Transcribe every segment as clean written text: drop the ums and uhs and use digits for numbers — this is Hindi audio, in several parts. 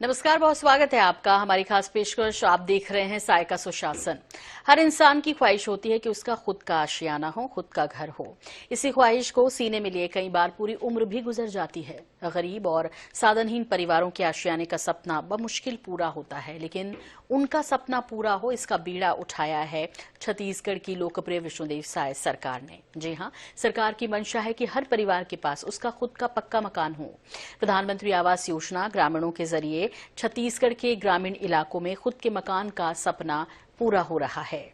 नमस्कार, बहुत स्वागत है आपका। हमारी खास पेशकश आप देख रहे हैं साय का सुशासन। हर इंसान की ख्वाहिश होती है कि उसका खुद का आशियाना हो, खुद का घर हो। इसी ख्वाहिश को सीने में लिए कई बार पूरी उम्र भी गुजर जाती है। गरीब और साधनहीन परिवारों के आशियाने का सपना बमुश्किल पूरा होता है, लेकिन उनका सपना पूरा हो इसका बीड़ा उठाया है छत्तीसगढ़ की लोकप्रिय विष्णुदेव साय सरकार ने। जी हां, सरकार की मंशा है कि हर परिवार के पास उसका खुद का पक्का मकान हो। प्रधानमंत्री आवास योजना ग्रामीणों के जरिए छत्तीसगढ़ के ग्रामीण इलाकों में खुद के मकान का सपना पूरा हो रहा है।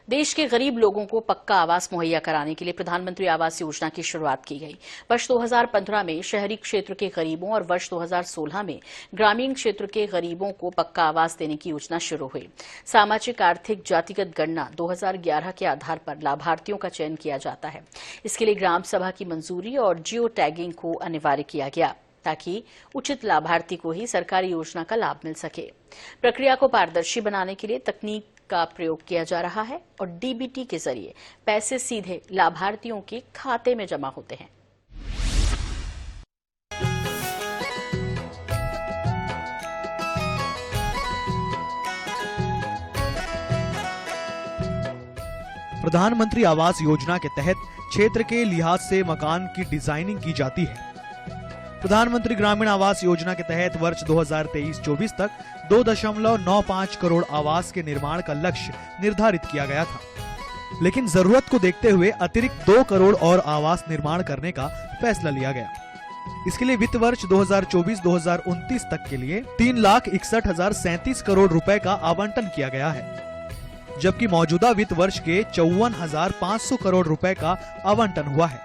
देश के गरीब लोगों को पक्का आवास मुहैया कराने के लिए प्रधानमंत्री आवास योजना की शुरुआत की गई। वर्ष 2015 में शहरी क्षेत्र के गरीबों और वर्ष 2016 में ग्रामीण क्षेत्र के गरीबों को पक्का आवास देने की योजना शुरू हुई। सामाजिक आर्थिक जातिगत गणना 2011 के आधार पर लाभार्थियों का चयन किया जाता है। इसके लिए ग्राम सभा की मंजूरी और जियो टैगिंग को अनिवार्य किया गया ताकि उचित लाभार्थी को ही सरकारी योजना का लाभ मिल सके। प्रक्रिया को पारदर्शी बनाने के लिए तकनीक का प्रयोग किया जा रहा है और डीबीटी के जरिए पैसे सीधे लाभार्थियों के खाते में जमा होते हैं। प्रधानमंत्री आवास योजना के तहत क्षेत्र के लिहाज से मकान की डिजाइनिंग की जाती है। प्रधानमंत्री ग्रामीण आवास योजना के तहत वर्ष 2023-24 तक 2.95 करोड़ आवास के निर्माण का लक्ष्य निर्धारित किया गया था, लेकिन जरूरत को देखते हुए अतिरिक्त 2 करोड़ और आवास निर्माण करने का फैसला लिया गया। इसके लिए वित्त वर्ष 2024-2029 तक के लिए 3,61,037 करोड़ रुपए का आवंटन किया गया है, जबकि मौजूदा वित्त वर्ष के 54,500 करोड़ रुपए का आवंटन हुआ है।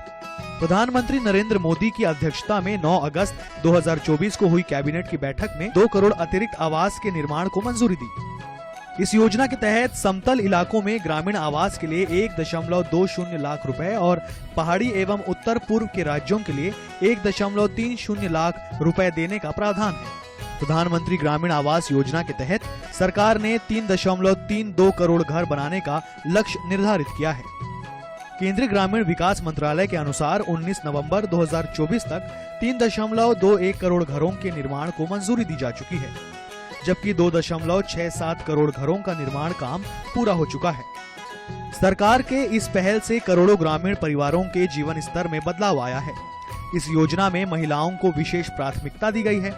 प्रधानमंत्री नरेंद्र मोदी की अध्यक्षता में 9 अगस्त 2024 को हुई कैबिनेट की बैठक में 2 करोड़ अतिरिक्त आवास के निर्माण को मंजूरी दी। इस योजना के तहत समतल इलाकों में ग्रामीण आवास के लिए 1.20 लाख रुपए और पहाड़ी एवं उत्तर पूर्व के राज्यों के लिए 1.30 लाख रुपए देने का प्रावधान है। प्रधानमंत्री ग्रामीण आवास योजना के तहत सरकार ने 3.32 करोड़ घर बनाने का लक्ष्य निर्धारित किया है। केंद्रीय ग्रामीण विकास मंत्रालय के अनुसार 19 नवंबर 2024 तक 3.21 करोड़ घरों के निर्माण को मंजूरी दी जा चुकी है, जबकि 2.67 करोड़ घरों का निर्माण काम पूरा हो चुका है। सरकार के इस पहल से करोड़ों ग्रामीण परिवारों के जीवन स्तर में बदलाव आया है। इस योजना में महिलाओं को विशेष प्राथमिकता दी गई है।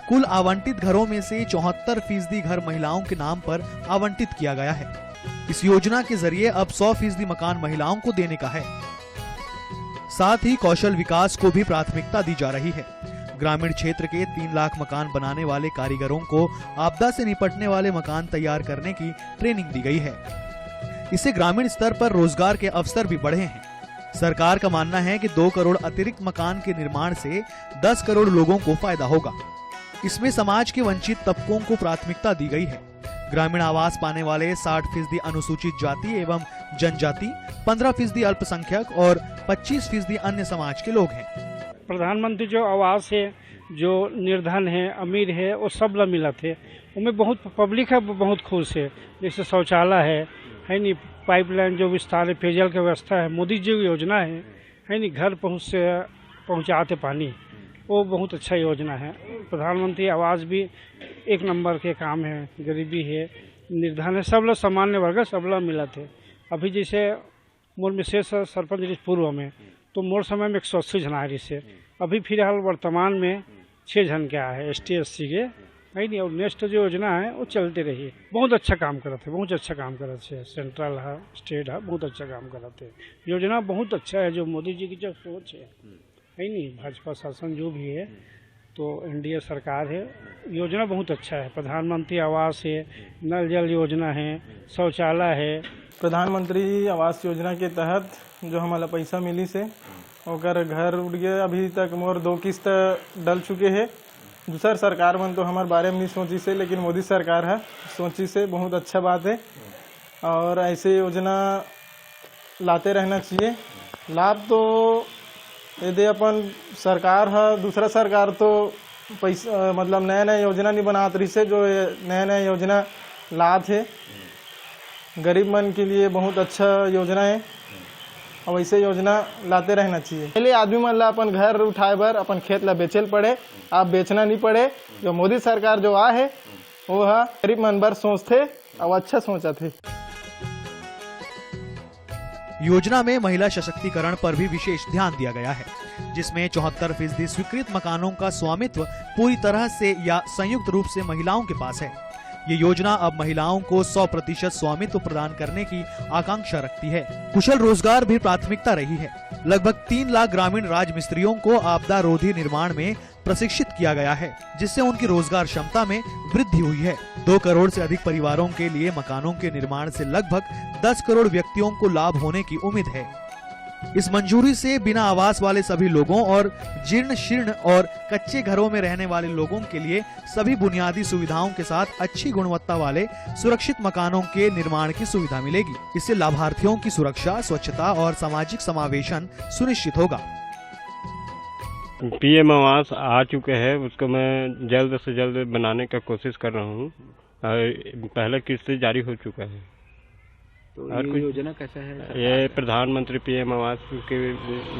कुल आवंटित घरों में से 74% घर महिलाओं के नाम पर आवंटित किया गया है। इस योजना के जरिए अब 100% मकान महिलाओं को देने का है। साथ ही कौशल विकास को भी प्राथमिकता दी जा रही है। ग्रामीण क्षेत्र के 3 लाख मकान बनाने वाले कारीगरों को आपदा से निपटने वाले मकान तैयार करने की ट्रेनिंग दी गई है। इससे ग्रामीण स्तर पर रोजगार के अवसर भी बढ़े हैं। सरकार का मानना है कि 2 करोड़ अतिरिक्त मकान के निर्माण से 10 करोड़ लोगों को फायदा होगा। इसमें समाज के वंचित तबकों को प्राथमिकता दी गई है। ग्रामीण आवास पाने वाले 60% अनुसूचित जाति एवं जनजाति, 15% अल्पसंख्यक और 25% अन्य समाज के लोग हैं। प्रधानमंत्री जो आवास है, जो निर्धन है, अमीर है, वो सब ला मिला थे। उनमें बहुत पब्लिक है, बहुत खुश है। जैसे शौचालय है नहीं, पाइपलाइन जो विस्तार है, पेयजल की व्यवस्था है, मोदी जी की योजना है नहीं, घर पहुँचाते पानी, वो बहुत अच्छा योजना है। प्रधानमंत्री आवास भी एक नंबर के काम है। गरीबी है, निर्धन है, सब लोग सामान्य वर्ग सब लोग मिला थे। अभी जैसे मोर मिसेस सरपंच पूर्व में तो मोर समय में 180 जन आए से, अभी फिलहाल वर्तमान में 6 जन क्या है ST SC के है नहीं। और नेक्स्ट जो योजना है वो चलते रही। बहुत अच्छा काम करते, बहुत अच्छा काम करते। सेंट्रल है, स्टेट है, बहुत अच्छा काम करते। योजना बहुत अच्छा है। जो मोदी जी की जो सोच है नहीं, भाजपा शासन जो भी है, तो NDA सरकार है, योजना बहुत अच्छा है। प्रधानमंत्री आवास है, नल जल योजना है, शौचालय है। प्रधानमंत्री आवास योजना के तहत जो हमारा पैसा मिली से ओकर घर उड़ गया। अभी तक मोर 2 किस्त डल चुके हैं। दूसर सरकार मन तो हमारे बारे में नहीं सोची से, लेकिन मोदी सरकार है सोची से, बहुत अच्छा बात है। और ऐसे योजना लाते रहना चाहिए। लाभ तो यदि अपन सरकार है, दूसरा सरकार तो पैसा मतलब नया नया योजना नहीं बनात रही से, जो नया नया योजना लात है गरीब मन के लिए बहुत अच्छा योजना है और ऐसे योजना लाते रहना चाहिए। पहले आदमी मन ला अपन घर उठाए बर अपन खेत ला बेचल पड़े, आप बेचना नहीं पड़े। जो मोदी सरकार जो आ है वो है गरीब मन बर सोचते और अच्छा सोचा थे। योजना में महिला सशक्तिकरण पर भी विशेष ध्यान दिया गया है, जिसमें 74% स्वीकृत मकानों का स्वामित्व पूरी तरह से या संयुक्त रूप से महिलाओं के पास है। ये योजना अब महिलाओं को 100% स्वामित्व प्रदान करने की आकांक्षा रखती है। कुशल रोजगार भी प्राथमिकता रही है। लगभग 3 लाख ग्रामीण राजमिस्त्रियों को आपदा रोधी निर्माण में प्रशिक्षित किया गया है, जिससे उनकी रोजगार क्षमता में वृद्धि हुई है। 2 करोड़ से अधिक परिवारों के लिए मकानों के निर्माण से लगभग 10 करोड़ व्यक्तियों को लाभ होने की उम्मीद है। इस मंजूरी से बिना आवास वाले सभी लोगों और जीर्ण शीर्ण और कच्चे घरों में रहने वाले लोगों के लिए सभी बुनियादी सुविधाओं के साथ अच्छी गुणवत्ता वाले सुरक्षित मकानों के निर्माण की सुविधा मिलेगी। इससे लाभार्थियों की सुरक्षा, स्वच्छता और सामाजिक समावेशन सुनिश्चित होगा। पीएम आवास आ चुके हैं, उसको मैं जल्द से जल्द बनाने का कोशिश कर रहा हूँ। पहला किस्त जारी हो चुका है। तो ये योजना कैसा है? ये प्रधानमंत्री पीएम आवास के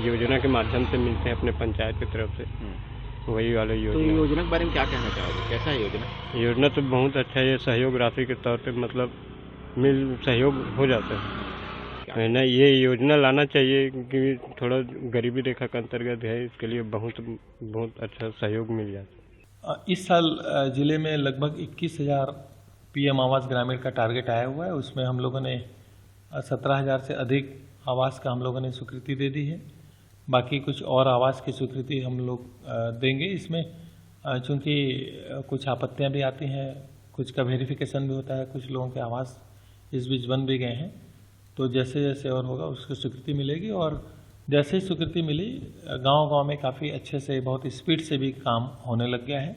योजना के माध्यम से मिलते हैं अपने पंचायत की तरफ से, वही वाले योजना। तो ये योजना के बारे में क्या कहना चाहोगे, कैसा है योजना? योजना तो बहुत अच्छा है। ये सहयोग राशि के तौर पे मतलब सहयोग हो जाता है ना। ये योजना लाना चाहिए क्योंकि थोड़ा गरीबी रेखा के अंतर्गत है, इसके लिए बहुत अच्छा सहयोग मिल जाता है। इस साल जिले में लगभग 21,000 पीएम आवास ग्रामीण का टारगेट आया हुआ है। उसमें हम लोगों ने 17,000 से अधिक आवास का हम लोगों ने स्वीकृति दे दी है। बाकी कुछ और आवास की स्वीकृति हम लोग देंगे। इसमें चूँकि कुछ आपत्तियां भी आती हैं, कुछ का वेरिफिकेशन भी होता है, कुछ लोगों के आवास इस बीच बन भी गए हैं। तो जैसे जैसे और होगा उसको स्वीकृति मिलेगी, और जैसे ही स्वीकृति मिली गांव-गांव में काफ़ी अच्छे से, बहुत स्पीड से भी काम होने लग गया है।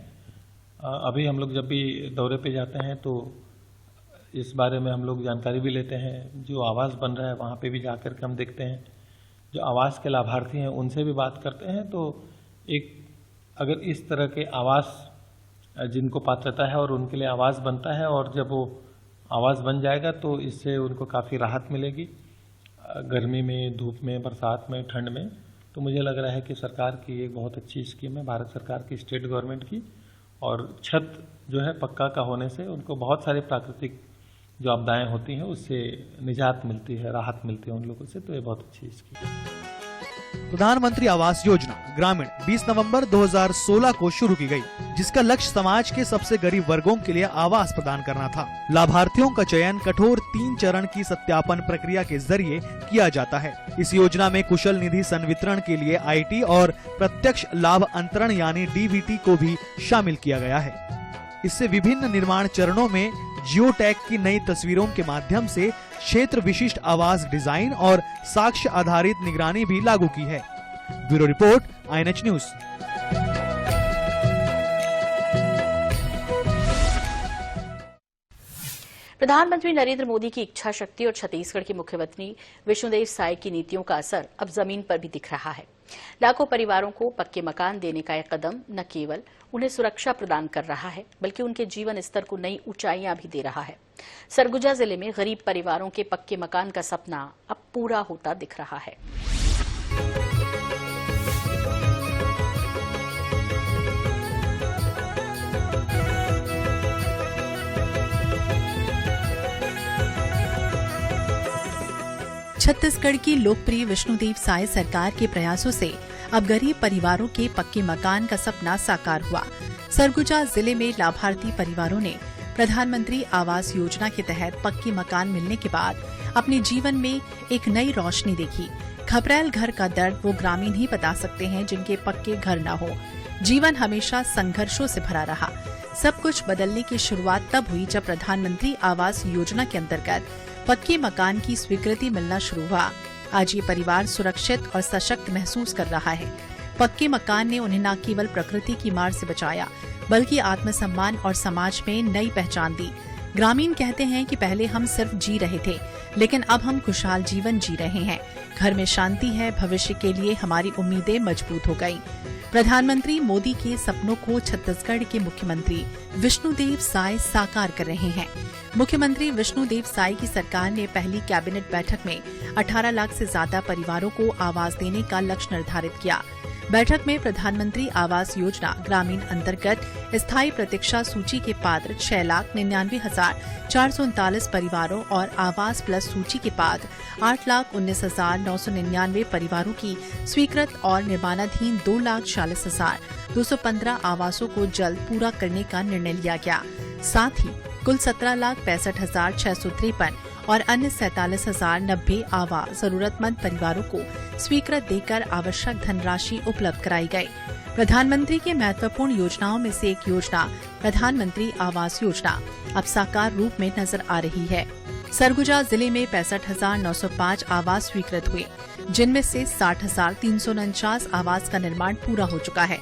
अभी हम लोग जब भी दौरे पे जाते हैं तो इस बारे में हम लोग जानकारी भी लेते हैं। जो आवास बन रहा है वहाँ पे भी जाकर के हम देखते हैं, जो आवास के लाभार्थी हैं उनसे भी बात करते हैं। तो एक अगर इस तरह के आवास जिनको पात्रता है और उनके लिए आवास बनता है, और जब वो आवास बन जाएगा तो इससे उनको काफ़ी राहत मिलेगी गर्मी में, धूप में, बरसात में, ठंड में। तो मुझे लग रहा है कि सरकार की एक बहुत अच्छी स्कीम है, भारत सरकार की, स्टेट गवर्नमेंट की। और छत जो है पक्का का होने से उनको बहुत सारी प्राकृतिक जो आपदाएं होती हैं उससे निजात मिलती है, राहत मिलती है उन लोगों से। तो ये बहुत अच्छी स्कीम है। प्रधानमंत्री आवास योजना ग्रामीण 20 नवंबर 2016 को शुरू की गई, जिसका लक्ष्य समाज के सबसे गरीब वर्गों के लिए आवास प्रदान करना था। लाभार्थियों का चयन कठोर 3 चरण की सत्यापन प्रक्रिया के जरिए किया जाता है। इस योजना में कुशल निधि संवितरण के लिए IT और प्रत्यक्ष लाभ अंतरण यानी DBT को भी शामिल किया गया है। इससे विभिन्न निर्माण चरणों में जियो टैग की नई तस्वीरों के माध्यम से क्षेत्र विशिष्ट आवास डिजाइन और साक्ष्य आधारित निगरानी भी लागू की है। Bureau report, INH news. प्रधानमंत्री नरेंद्र मोदी की इच्छा शक्ति और छत्तीसगढ़ के मुख्यमंत्री विष्णुदेव साय की नीतियों का असर अब जमीन पर भी दिख रहा है। लाखों परिवारों को पक्के मकान देने का यह कदम न केवल उन्हें सुरक्षा प्रदान कर रहा है, बल्कि उनके जीवन स्तर को नई ऊंचाइयां भी दे रहा है। सरगुजा जिले में गरीब परिवारों के पक्के मकान का सपना अब पूरा होता दिख रहा है। छत्तीसगढ़ की लोकप्रिय विष्णुदेव साय सरकार के प्रयासों से अब गरीब परिवारों के पक्के मकान का सपना साकार हुआ। सरगुजा जिले में लाभार्थी परिवारों ने प्रधानमंत्री आवास योजना के तहत पक्के मकान मिलने के बाद अपने जीवन में एक नई रोशनी देखी। घबरायल घर का दर्द वो ग्रामीण ही बता सकते हैं जिनके पक्के घर न हो। जीवन हमेशा संघर्षों से भरा रहा। सब कुछ बदलने की शुरुआत तब हुई जब प्रधानमंत्री आवास योजना के अंतर्गत पक्के मकान की स्वीकृति मिलना शुरू हुआ। आज ये परिवार सुरक्षित और सशक्त महसूस कर रहा है। पक्के मकान ने उन्हें न केवल प्रकृति की मार से बचाया, बल्कि आत्मसम्मान और समाज में नई पहचान दी। ग्रामीण कहते हैं कि पहले हम सिर्फ जी रहे थे, लेकिन अब हम खुशहाल जीवन जी रहे हैं। घर में शांति है, भविष्य के लिए हमारी उम्मीदें मजबूत हो गईं। प्रधानमंत्री मोदी के सपनों को छत्तीसगढ़ के मुख्यमंत्री विष्णुदेव साय साकार कर रहे हैं। मुख्यमंत्री विष्णुदेव साय की सरकार ने पहली कैबिनेट बैठक में 18 लाख से ज्यादा परिवारों को आवास देने का लक्ष्य निर्धारित किया। बैठक में प्रधानमंत्री आवास योजना ग्रामीण अंतर्गत स्थायी प्रतीक्षा सूची के पात्र 6,99,439 परिवारों और आवास प्लस सूची के पात्र 8,19,999 परिवारों की स्वीकृत और निर्माणाधीन 2,46,215 आवासों को जल्द पूरा करने का निर्णय लिया गया। साथ ही कुल 17,65,653 और अन्य 47,090 आवास जरूरतमंद परिवारों को स्वीकृत देकर आवश्यक धनराशि उपलब्ध कराई गई। प्रधानमंत्री के महत्वपूर्ण योजनाओं में से एक योजना प्रधानमंत्री आवास योजना अब साकार रूप में नजर आ रही है। सरगुजा जिले में 65,905 आवास स्वीकृत हुए, जिनमें से 60,349 आवास का निर्माण पूरा हो चुका है।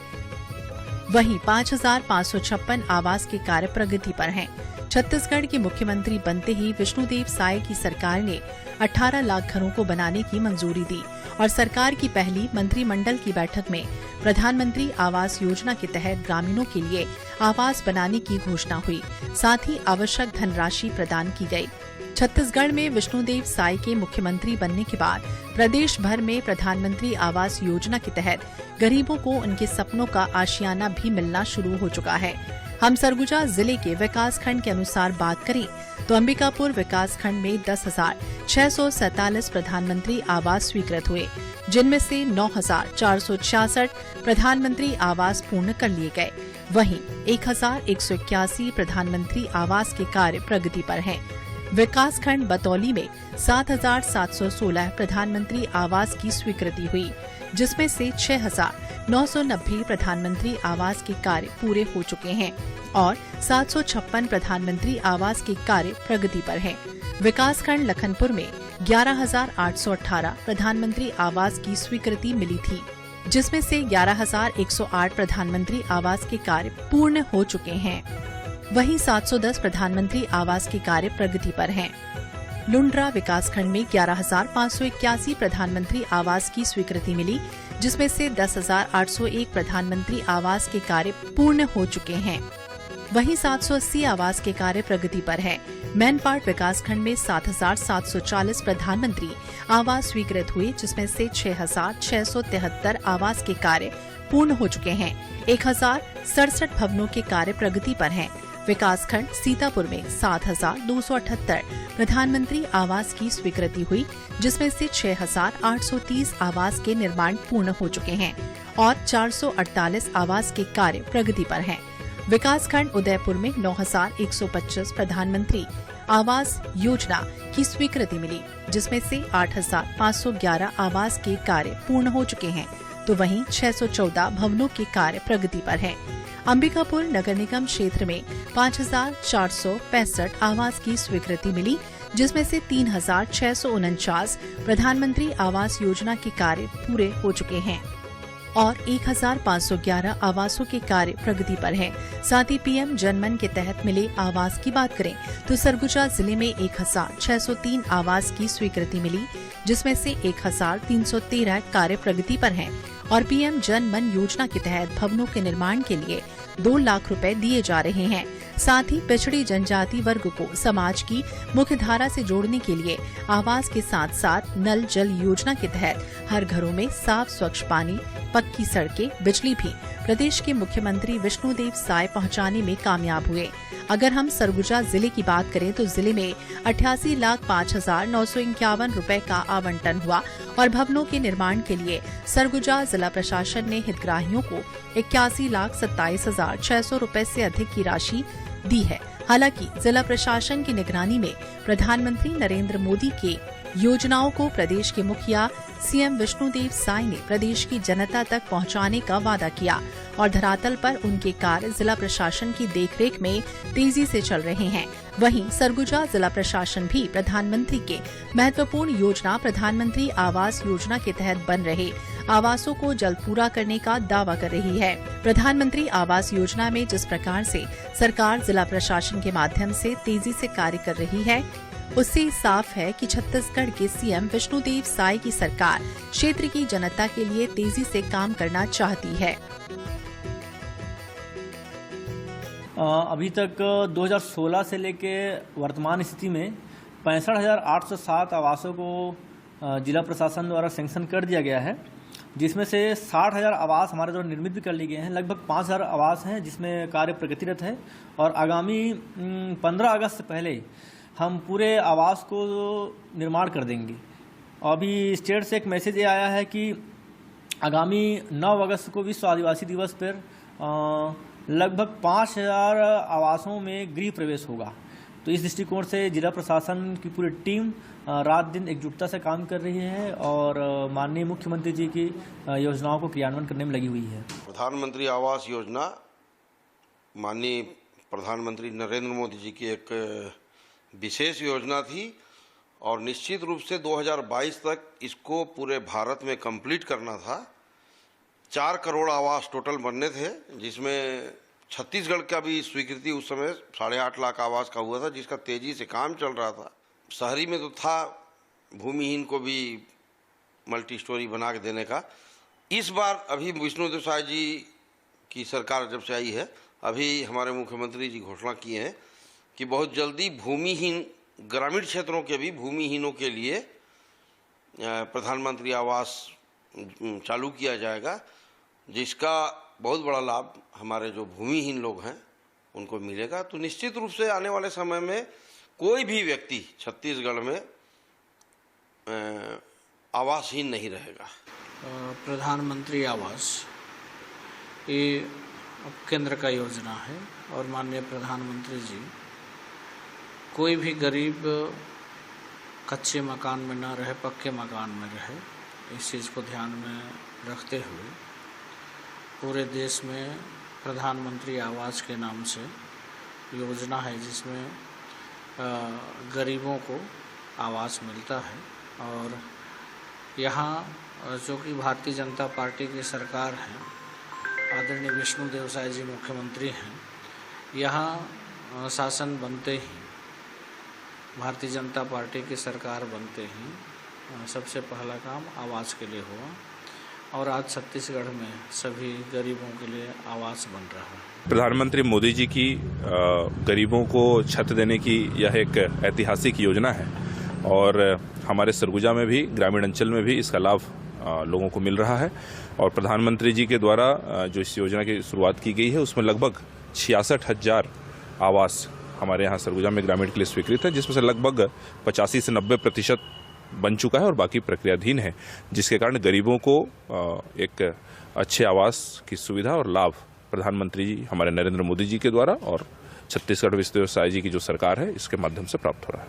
वहीं 5,556 आवास के कार्य प्रगति पर हैं। छत्तीसगढ़ के मुख्यमंत्री बनते ही विष्णुदेव साय की सरकार ने 18 लाख घरों को बनाने की मंजूरी दी और सरकार की पहली मंत्रिमंडल की बैठक में प्रधानमंत्री आवास योजना के तहत ग्रामीणों के लिए आवास बनाने की घोषणा हुई। साथ ही आवश्यक धनराशि प्रदान की गई। छत्तीसगढ़ में विष्णुदेव साय के मुख्यमंत्री बनने के बाद प्रदेश भर में प्रधानमंत्री आवास योजना के तहत गरीबों को उनके सपनों का आशियाना भी मिलना शुरू हो चुका है। हम सरगुजा जिले के विकास खंड के अनुसार बात करें तो अंबिकापुर विकास खंड में 10,647 प्रधानमंत्री आवास स्वीकृत हुए, जिनमें से 9,466 प्रधानमंत्री आवास पूर्ण कर लिए गए। वहीं 1,181 प्रधानमंत्री आवास के कार्य प्रगति पर हैं। विकास खंड बतौली में 7,716 प्रधानमंत्री आवास की स्वीकृति हुई, जिसमें से 6,990 प्रधानमंत्री आवास के कार्य पूरे हो चुके हैं और 756 प्रधानमंत्री आवास के कार्य प्रगति पर हैं। विकासखंड लखनपुर में 11,818 प्रधानमंत्री आवास की स्वीकृति मिली थी, जिसमें से 11,108 प्रधानमंत्री आवास के कार्य पूर्ण हो चुके हैं। वहीं 710 प्रधानमंत्री आवास के कार्य प्रगति पर हैं। लुंड्रा विकासखंड में 11,581 प्रधानमंत्री आवास की स्वीकृति मिली, जिसमें से 10,801 प्रधानमंत्री आवास के कार्य पूर्ण हो चुके हैं। वहीं 780 आवास के कार्य प्रगति पर है। मैनपाट विकासखंड में 7,740 प्रधानमंत्री आवास स्वीकृत हुए, जिसमें से 6,673 आवास के कार्य पूर्ण हो चुके हैं। 1,067 भवनों के कार्य प्रगति पर हैं। विकासखंड सीतापुर में 7,278 प्रधानमंत्री आवास की स्वीकृति हुई, जिसमें से 6,830 आवास के निर्माण पूर्ण हो चुके हैं और 448 आवास के कार्य प्रगति पर हैं। विकासखंड उदयपुर में 9,125 प्रधानमंत्री आवास योजना की स्वीकृति मिली, जिसमें से 8,511 आवास के कार्य पूर्ण हो चुके हैं, तो वहीं 614 भवनों के कार्य प्रगति पर हैं। अंबिकापुर नगर निगम क्षेत्र में 5,465 आवास की स्वीकृति मिली, जिसमें से 3,649 प्रधानमंत्री आवास योजना के कार्य पूरे हो चुके हैं और 1,511 आवासों के कार्य प्रगति पर हैं। साथ ही पीएम जनमन के तहत मिले आवास की बात करें तो सरगुजा जिले में 1,603 आवास की स्वीकृति मिली, जिसमें से 1,313 कार्य प्रगति पर हैं और पीएम जन मन योजना के तहत भवनों के निर्माण के लिए 2 लाख रुपए दिए जा रहे हैं। साथ ही पिछड़ी जनजाति वर्ग को समाज की मुख्य धारा से जोड़ने के लिए आवास के साथ साथ नल जल योजना के तहत हर घरों में साफ स्वच्छ पानी, पक्की सड़कें, बिजली भी प्रदेश के मुख्यमंत्री विष्णुदेव साय पहुंचाने में कामयाब हुए। अगर हम सरगुजा जिले की बात करें तो जिले में 88,05,951 रुपए का आवंटन हुआ और भवनों के निर्माण के लिए सरगुजा जिला प्रशासन ने हितग्राहियों को 81,27,600 रुपए से अधिक की राशि दी है। हालांकि जिला प्रशासन की निगरानी में प्रधानमंत्री नरेंद्र मोदी के योजनाओं को प्रदेश के मुखिया सीएम विष्णुदेव साय ने प्रदेश की जनता तक पहुंचाने का वादा किया और धरातल पर उनके कार्य जिला प्रशासन की देखरेख में तेजी से चल रहे हैं। वहीं सरगुजा जिला प्रशासन भी प्रधानमंत्री के महत्वपूर्ण योजना प्रधानमंत्री आवास योजना के तहत बन रहे आवासों को जल्द पूरा करने का दावा कर रही है। प्रधानमंत्री आवास योजना में जिस प्रकार से सरकार जिला प्रशासन के माध्यम से तेजी से कार्य कर रही है, उससे साफ है कि छत्तीसगढ़ के सीएम विष्णुदेव साय की सरकार क्षेत्र की जनता के लिए तेजी से काम करना चाहती है। अभी तक 2016 से लेके वर्तमान स्थिति में 65,807 आवासों को जिला प्रशासन द्वारा सैंक्शन कर दिया गया है, जिसमें से 60,000 आवास हमारे द्वारा निर्मित भी कर लिए गए हैं। लगभग 5,000 आवास हैं जिसमें कार्य प्रगतिरत है और आगामी 15 अगस्त से पहले हम पूरे आवास को निर्माण कर देंगे। अभी स्टेट से एक मैसेज ये आया है कि आगामी 9 अगस्त को विश्व आदिवासी दिवस पर लगभग 5,000 आवासों में गृह प्रवेश होगा। तो इस दृष्टिकोण से जिला प्रशासन की पूरी टीम रात दिन एकजुटता से काम कर रही है और माननीय मुख्यमंत्री जी की योजनाओं को क्रियान्वयन करने में लगी हुई है। प्रधानमंत्री आवास योजना माननीय प्रधानमंत्री नरेंद्र मोदी जी की एक विशेष योजना थी और निश्चित रूप से 2022 तक इसको पूरे भारत में कंप्लीट करना था। 4 करोड़ आवास टोटल बनने थे, जिसमें छत्तीसगढ़ का भी स्वीकृति उस समय 8.5 लाख आवास का हुआ था, जिसका तेजी से काम चल रहा था। शहरी में तो था भूमिहीन को भी मल्टी स्टोरी बना के देने का। इस बार अभी विष्णुदेव साय जी की सरकार जब से आई है, अभी हमारे मुख्यमंत्री जी घोषणा किए हैं कि बहुत जल्दी भूमिहीन ग्रामीण क्षेत्रों के भी भूमिहीनों के लिए प्रधानमंत्री आवास चालू किया जाएगा, जिसका बहुत बड़ा लाभ हमारे जो भूमिहीन लोग हैं उनको मिलेगा। तो निश्चित रूप से आने वाले समय में कोई भी व्यक्ति छत्तीसगढ़ में आवासहीन नहीं रहेगा। प्रधानमंत्री आवास ये केंद्र का योजना है और माननीय प्रधानमंत्री जी कोई भी गरीब कच्चे मकान में न रहे, पक्के मकान में रहे, इस चीज़ को ध्यान में रखते हुए पूरे देश में प्रधानमंत्री आवास के नाम से योजना है जिसमें गरीबों को आवास मिलता है। और यहाँ जो कि भारतीय जनता पार्टी की सरकार है, आदरणीय विष्णुदेव साय जी मुख्यमंत्री हैं, यहाँ शासन बनते ही भारतीय जनता पार्टी की सरकार बनते ही सबसे पहला काम आवास के लिए हुआ और आज छत्तीसगढ़ में सभी गरीबों के लिए आवास बन रहा है। प्रधानमंत्री मोदी जी की गरीबों को छत देने की यह एक ऐतिहासिक योजना है और हमारे सरगुजा में भी, ग्रामीण अंचल में भी इसका लाभ लोगों को मिल रहा है। और प्रधानमंत्री जी के द्वारा जो इस योजना की शुरुआत की गई है उसमें लगभग 66,000 आवास हमारे यहाँ सरगुजा में ग्रामीण के लिए स्वीकृत है, जिसमें से लगभग 85 से 90% बन चुका है और बाकी प्रक्रियाधीन है, जिसके कारण गरीबों को एक अच्छे आवास की सुविधा और लाभ प्रधानमंत्री जी हमारे नरेंद्र मोदी जी के द्वारा और छत्तीसगढ़ विष्णुदेव साय जी की जो सरकार है इसके माध्यम से प्राप्त हो रहा है।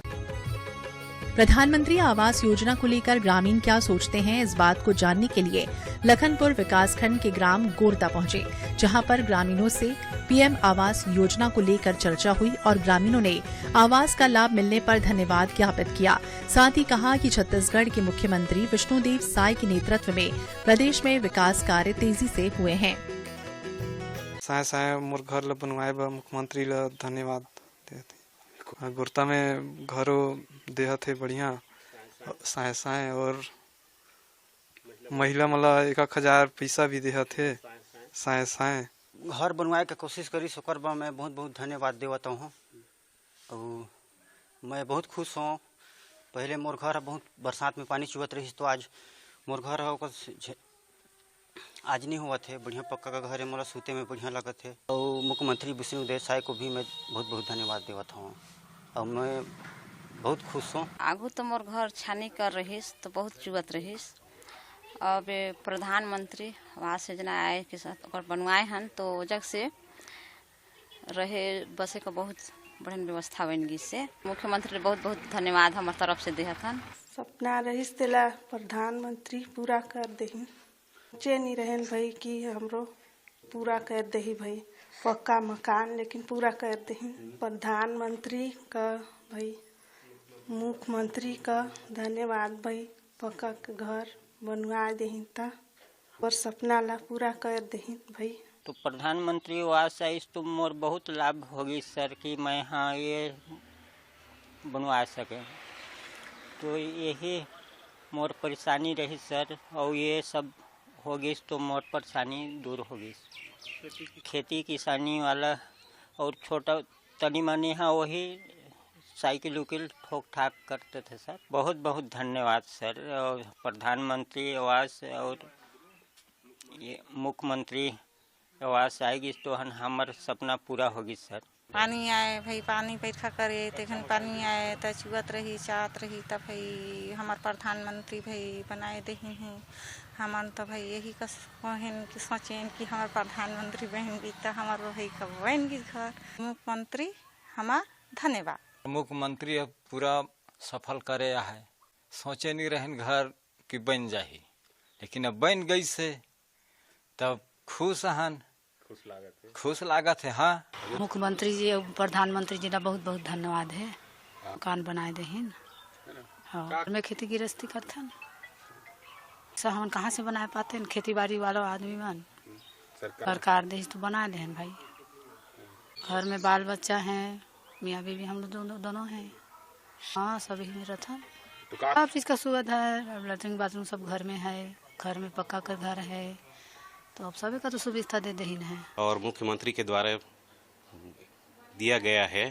प्रधानमंत्री आवास योजना को लेकर ग्रामीण क्या सोचते हैं, इस बात को जानने के लिए लखनपुर विकासखंड के ग्राम गोरता पहुंचे, जहां पर ग्रामीणों से पीएम आवास योजना को लेकर चर्चा हुई और ग्रामीणों ने आवास का लाभ मिलने पर धन्यवाद ज्ञापित किया। साथ ही कहा कि छत्तीसगढ़ के मुख्यमंत्री विष्णुदेव साय के नेतृत्व में प्रदेश में विकास कार्य तेजी से हुए हैं। साय मोर घर ला बनवाए बर मुख्यमंत्री ला धन्यवाद देते। गोरता में घरो देहत है बढ़िया साय और महिला मला 1,000 पैसा भी देहत है साय। घर बनवाए के कोशिश करी सोकर बा मैं बहुत बहुत धन्यवाद देवता हूँ और मैं बहुत खुश हूँ। पहले मोर घर बहुत बरसात में पानी चुवत रही तो आज मोर घर आज नहीं हुआ थे, बढ़िया पक्का का घर है, मोला सूते में बढ़िया लगत है। और मुख्यमंत्री विष्णुदेव साय को भी मैं बहुत बहुत धन्यवाद देवता हूँ और मैं बहुत खुश हूँ। आगू तो मोर घर छानी कर रहीस तो बहुत चुवत रहीस। अब प्रधानमंत्री आवास योजना आए के साथ बनवाए हन तो जग से रहे बसे का बहुत बढ़िया व्यवस्था बन गई से मुख्यमंत्री बहुत बहुत धन्यवाद हमारे तरफ से देहत हन। सपना रहीस तेला प्रधानमंत्री पूरा कर दही, चे नहीं रहन भाई कि हमरो पूरा कर दही भाई पक्का मकान, लेकिन पूरा कर दही। प्रधानमंत्री का भाई मुख्यमंत्री का धन्यवाद भाई, पक्का के घर बनवा दही ता और सपना ला पूरा कर दही भाई। तो प्रधानमंत्री आवास आई तो मोर बहुत लाभ होगी सर कि मैं हाँ ये बनवा सके, तो यही मोर परेशानी रही सर और ये सब होगी तो मोर परेशानी दूर होगी। खेती किसानी वाला और छोटा तनी मनी हाँ वही साइकिल उकिल ठोक ठाक करते थे सर। बहुत बहुत धन्यवाद सर। और प्रधानमंत्री आवास और ये मुख्यमंत्री आवास आएगी तो हमारा सपना पूरा होगी सर। पानी आए भाई, पानी पैसा करे तखन पानी आए तो चुअत रही चाहत रही तब भाई हमार प्रधानमंत्री भाई बनाए दही हैं। हमन तो भाई यही कहन कि सोचें कि हमार प्रधानमंत्री बहन भी तो हमार भाई कब बन गई घर। मुख्यमंत्री हमार धन्यवाद। मुख्यमंत्री अब पूरा सफल करे है, सोचे नहीं रहन घर कि बन जाही, लेकिन अब बन गई से तब खुश हन, खुश लागत है। हाँ, मुख्यमंत्री जी और प्रधानमंत्री जी का बहुत बहुत धन्यवाद है। मकान बनाए दे हाँ, में खेती गृहस्थी करते हैं सब हम कहाँ से बना पाते हैं। खेती बाड़ी वालों आदमी मन सरकार दे तो बना ले भाई। घर में बाल बच्चा हैं, मियाँ बीवी हम लोग दोनों हैं। हाँ, सभी में रहता सब चीज़ का सुविधा है। लैट्रिन बाथरूम सब घर में है, घर में पक्का का घर है तो अब सभी का तो सुविधा दे दे है। और मुख्यमंत्री के द्वारा दिया गया है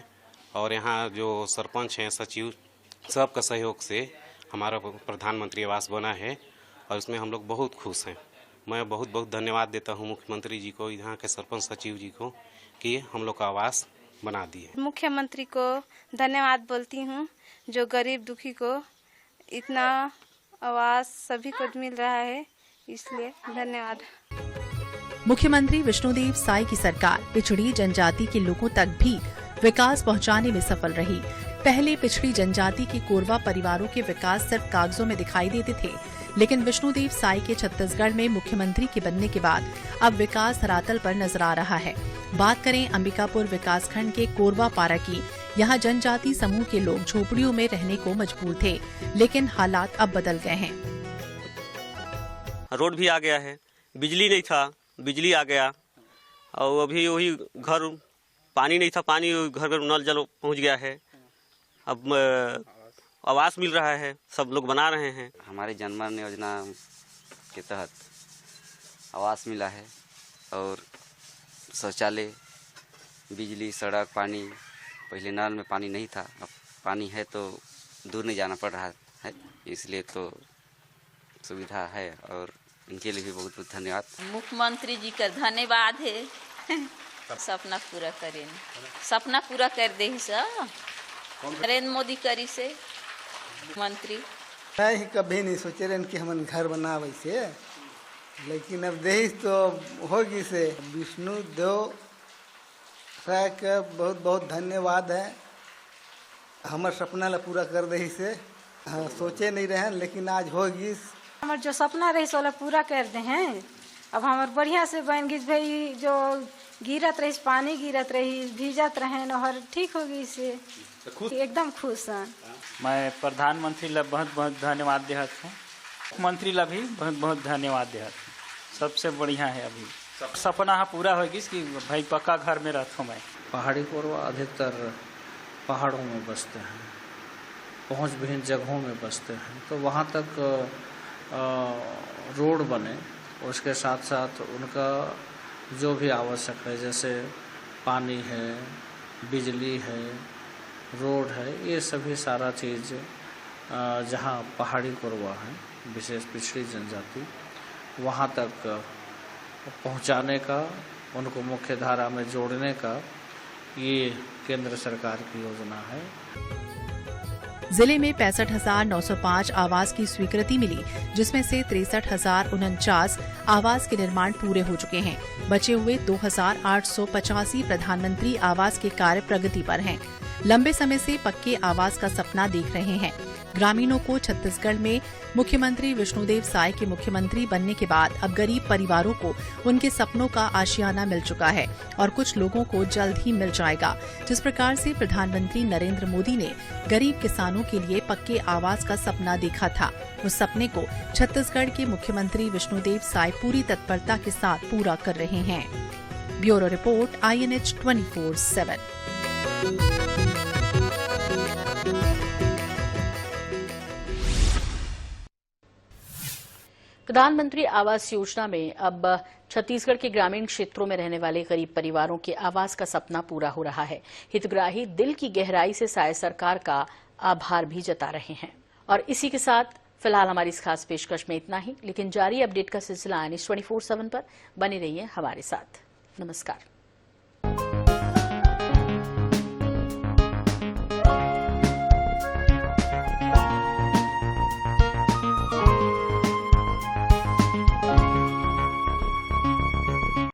और यहाँ जो सरपंच हैं, सचिव, सबका सहयोग से हमारा प्रधानमंत्री आवास बना है और इसमें हम लोग बहुत खुश हैं। मैं बहुत बहुत धन्यवाद देता हूँ मुख्यमंत्री जी को, यहाँ के सरपंच सचिव जी को कि हम लोग का आवास बना दिए। मुख्यमंत्री को धन्यवाद बोलती हूँ जो गरीब दुखी को इतना आवास सभी को मिल रहा है, इसलिए धन्यवाद। मुख्यमंत्री विष्णुदेव साय की सरकार पिछड़ी जनजाति के लोगों तक भी विकास पहुंचाने में सफल रही। पहले पिछड़ी जनजाति के कोरवा परिवारों के विकास सिर्फ कागजों में दिखाई देते थे, लेकिन विष्णुदेव साय के छत्तीसगढ़ में मुख्यमंत्री के बनने के बाद अब विकास धरातल पर नजर आ रहा है। बात करें अंबिकापुर विकासखंड के कोरवा पारा की, यहाँ जनजाति समूह के लोग झोपड़ियों में रहने को मजबूर थे, लेकिन हालात अब बदल गए हैं। रोड भी आ गया है, बिजली नहीं था, बिजली आ गया, और अभी वही घर पानी नहीं था, पानी घर घर नल जल पहुंच गया है। अब आवास मिल रहा है, सब लोग बना रहे हैं। हमारे जनमन योजना के तहत आवास मिला है और शौचालय, बिजली, सड़क, पानी। पहले नल में पानी नहीं था, अब पानी है तो दूर नहीं जाना पड़ रहा है, इसलिए तो सुविधा है और इनके लिए भी बहुत बहुत धन्यवाद। मुख्यमंत्री जी का धन्यवाद है। सपना पूरा करें, सपना पूरा कर दे सब नरेंद्र मोदी करी से मंत्री। नहीं, कभी नहीं सोचे रहे कि हम घर बना वैसे, लेकिन अब दे तो होगी से। विष्णु देव साय का बहुत बहुत धन्यवाद है, हमारे सपना ला पूरा कर दे से। हाँ, सोचे नहीं रहे लेकिन आज होगी। हमारे जो सपना रही सोला पूरा कर दे हैं। अब हमारे बढ़िया से बन गई भाई, जो गिरत रही पानी गिरत रही भीजत रहे और ठीक होगी से एकदम खुश हैं। मैं प्रधानमंत्री ला बहुत बहुत धन्यवाद देहत हूँ, मुख्यमंत्री ला भी बहुत बहुत धन्यवाद देहत हूँ। सबसे बढ़िया है अभी सपना पूरा होगी कि भाई पक्का घर में रहता हूँ मैं। पहाड़ी कोरवा अधिकतर पहाड़ों में बसते हैं, पहुँच विहीन जगहों में बसते हैं, तो वहाँ तक रोड बने, उसके साथ साथ उनका जो भी आवश्यक है, जैसे पानी है, बिजली है, रोड है, ये सभी सारा चीज़ जहाँ पहाड़ी कोरवा है, विशेष पिछड़ी जनजाति, वहाँ तक पहुँचाने का, उनको मुख्य धारा में जोड़ने का ये केंद्र सरकार की योजना है। जिले में 65,905 आवास की स्वीकृति मिली, जिसमें से 63,049 आवास के निर्माण पूरे हो चुके हैं। बचे हुए 2,885 प्रधानमंत्री आवास के कार्य प्रगति पर हैं। लंबे समय से पक्के आवास का सपना देख रहे हैं। ग्रामीणों को छत्तीसगढ़ में मुख्यमंत्री विष्णुदेव साय के मुख्यमंत्री बनने के बाद अब गरीब परिवारों को उनके सपनों का आशियाना मिल चुका है और कुछ लोगों को जल्द ही मिल जाएगा। जिस प्रकार से प्रधानमंत्री नरेंद्र मोदी ने गरीब किसानों के लिए पक्के आवास का सपना देखा था, उस सपने को छत्तीसगढ़ के मुख्यमंत्री विष्णुदेव साय पूरी तत्परता के साथ पूरा कर रहे हैं। Bureau report, INH 24/7। प्रधानमंत्री आवास योजना में अब छत्तीसगढ़ के ग्रामीण क्षेत्रों में रहने वाले गरीब परिवारों के आवास का सपना पूरा हो रहा है। हितग्राही दिल की गहराई से साय सरकार का आभार भी जता रहे हैं। और इसी के साथ फिलहाल हमारी इस खास पेशकश में इतना ही, लेकिन जारी अपडेट का सिलसिला NH24/7 पर बने रहिए हमारे साथ। नमस्कार।